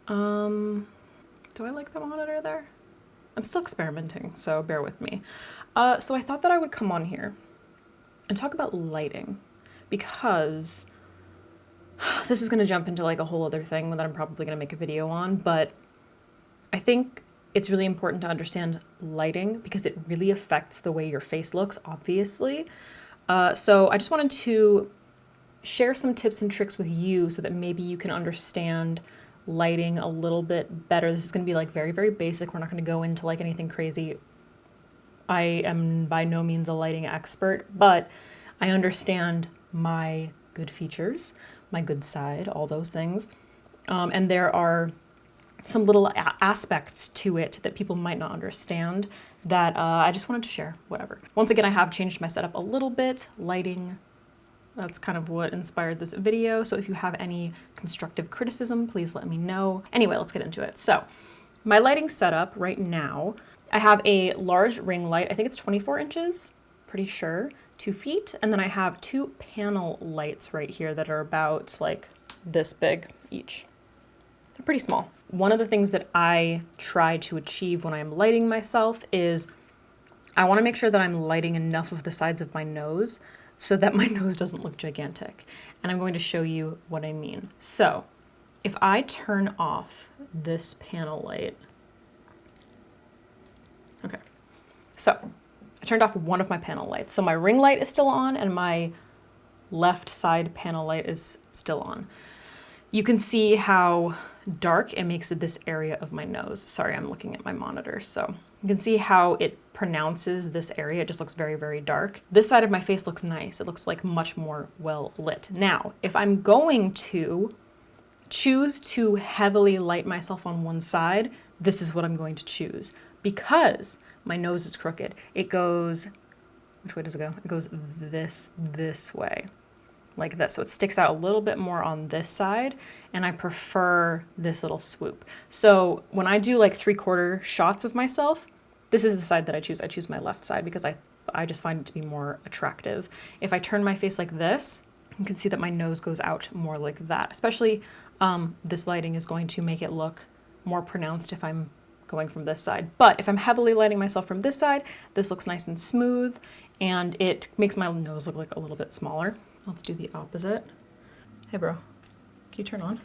Do I like the monitor there? I'm still experimenting, so bear with me. So I thought that I would come on here and talk about lighting, because this is going to jump into like a whole other thing that I'm probably going to make a video on, but I think it's really important to understand lighting because it really affects the way your face looks, obviously. So I just wanted to share some tips and tricks with you so that maybe you can understand lighting a little bit better. This is going to be like very, very basic. We're not going to go into like anything crazy. I am by no means a lighting expert, but I understand my good features, my good side, all those things. And there are some little aspects to it that people might not understand that I just wanted to share, whatever. Once again, I have changed my setup a little bit. Lighting, that's kind of what inspired this video. So if you have any constructive criticism, please let me know. Anyway, let's get into it. So my lighting setup right now, I have a large ring light. I think it's 24 inches, pretty sure, 2 feet. And then I have 2 panel lights right here that are about like this big each. They're pretty small. One of the things that I try to achieve when I'm lighting myself is I want to make sure that I'm lighting enough of the sides of my nose so that my nose doesn't look gigantic. And I'm going to show you what I mean. So if I turn off this panel light, okay, so I turned off one of my panel lights. So my ring light is still on and my left side panel light is still on. You can see how dark it makes this area of my nose. Sorry, I'm looking at my monitor. So you can see how it pronounces this area. It just looks very, very dark. This side of my face looks nice. It looks like much more well lit. Now, if I'm going to choose to heavily light myself on one side, this is what I'm going to choose because my nose is crooked. It goes, which way does it go? It goes this way. Like this. So it sticks out a little bit more on this side and I prefer this little swoop. So when I do like 3/4 shots of myself, this is the side that I choose. I choose my left side because I just find it to be more attractive. If I turn my face like this, you can see that my nose goes out more like that. Especially this lighting is going to make it look more pronounced if I'm going from this side. But if I'm heavily lighting myself from this side, this looks nice and smooth and it makes my nose look like a little bit smaller. Let's do the opposite. Hey bro, can you turn on?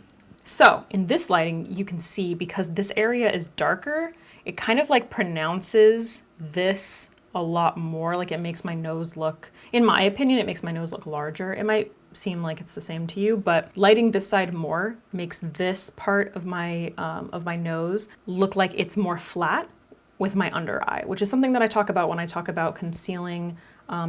So in this lighting, you can see because this area is darker, it kind of like pronounces this a lot more. Like it makes my nose look, in my opinion, it makes my nose look larger. It might seem like it's the same to you, but lighting this side more makes this part of my nose look like it's more flat with my under eye, which is something that I talk about when I talk about concealing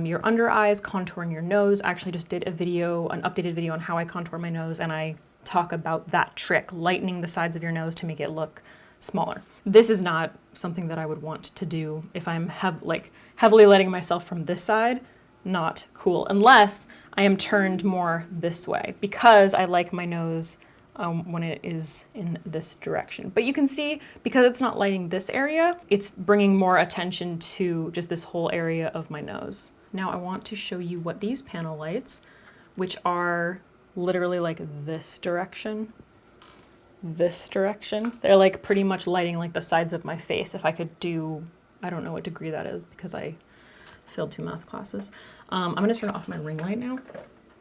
your under eyes, contouring your nose. I actually just did a video, an updated video on how I contour my nose, and I talk about that trick, lightening the sides of your nose to make it look smaller. This is not something that I would want to do if I'm heavily lighting myself from this side. Not cool, unless I am turned more this way, because I like my nose when it is in this direction. But you can see, because it's not lighting this area, it's bringing more attention to just this whole area of my nose. Now I want to show you what these panel lights, which are literally like this direction, they're like pretty much lighting like the sides of my face. If I could do, I don't know what degree that is because I failed 2 math classes. I'm gonna turn off my ring light now.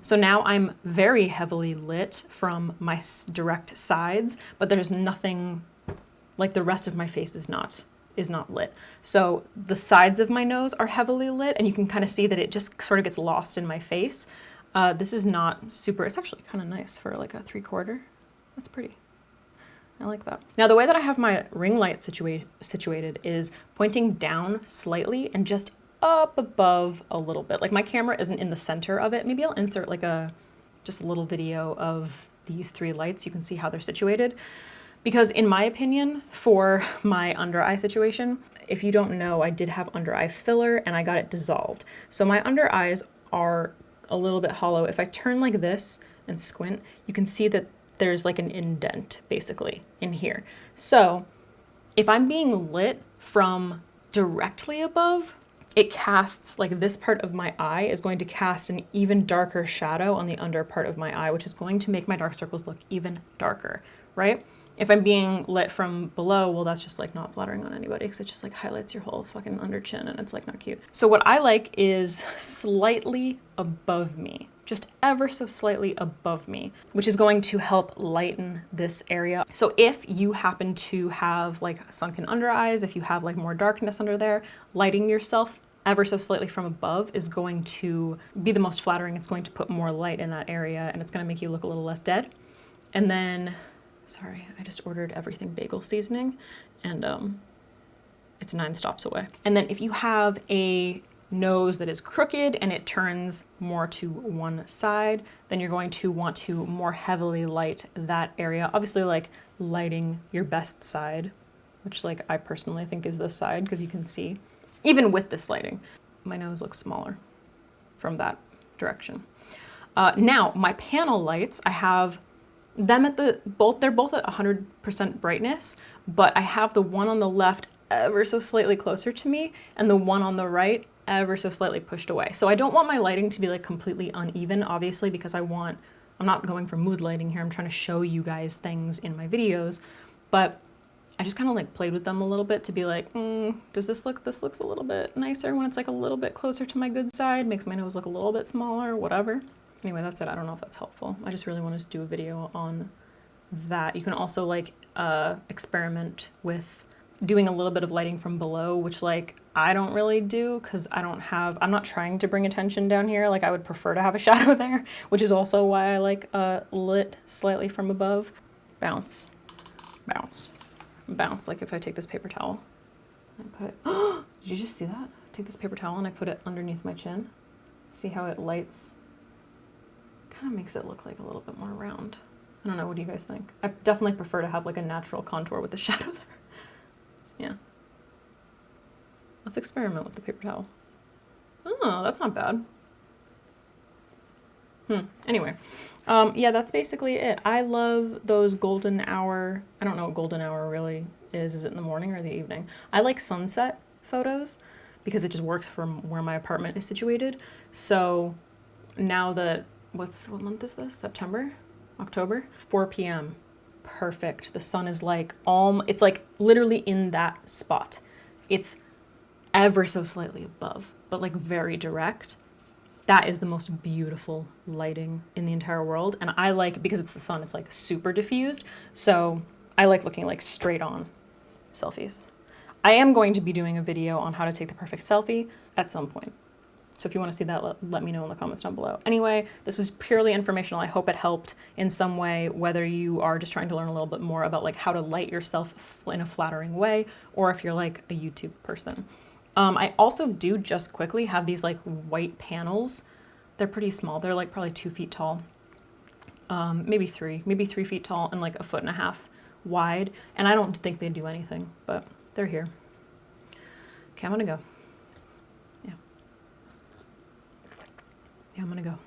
So now I'm very heavily lit from my direct sides, but there's nothing, like the rest of my face is not lit. So the sides of my nose are heavily lit and you can kind of see that it just sort of gets lost in my face. This is not super, it's actually kind of nice for like a 3/4. That's pretty. I like that. Now the way that I have my ring light situated is pointing down slightly and just up above a little bit. Like my camera isn't in the center of it. Maybe I'll insert like just a little video of these 3 lights. You can see how they're situated. Because in my opinion, for my under eye situation, if you don't know, I did have under eye filler and I got it dissolved. So my under eyes are a little bit hollow. If I turn like this and squint, you can see that there's like an indent basically in here. So if I'm being lit from directly above, it casts, like this part of my eye is going to cast an even darker shadow on the under part of my eye, which is going to make my dark circles look even darker, right? If I'm being lit from below, well, that's just like not flattering on anybody because it just like highlights your whole fucking under chin and it's like not cute. So what I like is slightly above me, just ever so slightly above me, which is going to help lighten this area. So if you happen to have like sunken under eyes, if you have like more darkness under there, lighting yourself ever so slightly from above is going to be the most flattering. It's going to put more light in that area and it's going to make you look a little less dead. And then, sorry, I just ordered everything bagel seasoning and it's 9 stops away. And then if you have a nose that is crooked and it turns more to one side, then you're going to want to more heavily light that area. Obviously like lighting your best side, which like I personally think is this side because you can see, even with this lighting, my nose looks smaller from that direction. Now my panel lights, I have them at they're both at 100% brightness, but I have the one on the left ever so slightly closer to me and the one on the right ever so slightly pushed away. So I don't want my lighting to be like completely uneven, obviously, because I'm not going for mood lighting here. I'm trying to show you guys things in my videos, but I just kind of like played with them a little bit to be like, does this looks a little bit nicer when it's like a little bit closer to my good side, makes my nose look a little bit smaller, whatever. Anyway, that's it. I don't know if that's helpful. I just really wanted to do a video on that. You can also like experiment with doing a little bit of lighting from below, which like I don't really do because I'm not trying to bring attention down here. Like I would prefer to have a shadow there, which is also why I like lit slightly from above. Bounce, bounce, bounce. Like if I take this paper towel and put it, did you just see that? Take this paper towel and I put it underneath my chin. See how it lights? Kind of makes it look like a little bit more round. I don't know, what do you guys think? I definitely prefer to have like a natural contour with the shadow there. Yeah. Let's experiment with the paper towel. Oh, that's not bad. Anyway, yeah, that's basically it. I love those golden hour, I don't know what golden hour really is. Is it in the morning or the evening? I like sunset photos because it just works from where my apartment is situated. So now that, what month is this? September? October? 4 p.m. Perfect. The sun is like, it's like literally in that spot. It's ever so slightly above, but like very direct. That is the most beautiful lighting in the entire world. And I like, because it's the sun, it's like super diffused. So I like looking like straight on selfies. I am going to be doing a video on how to take the perfect selfie at some point. So if you want to see that, let me know in the comments down below. Anyway, this was purely informational. I hope it helped in some way, whether you are just trying to learn a little bit more about like how to light yourself in a flattering way, or if you're like a YouTube person. I also do just quickly have these like white panels. They're pretty small. They're like probably 2 feet tall, maybe 3 feet tall and like 1.5 feet wide. And I don't think they do anything, but they're here. Okay, I'm gonna go. Yeah, I'm gonna go.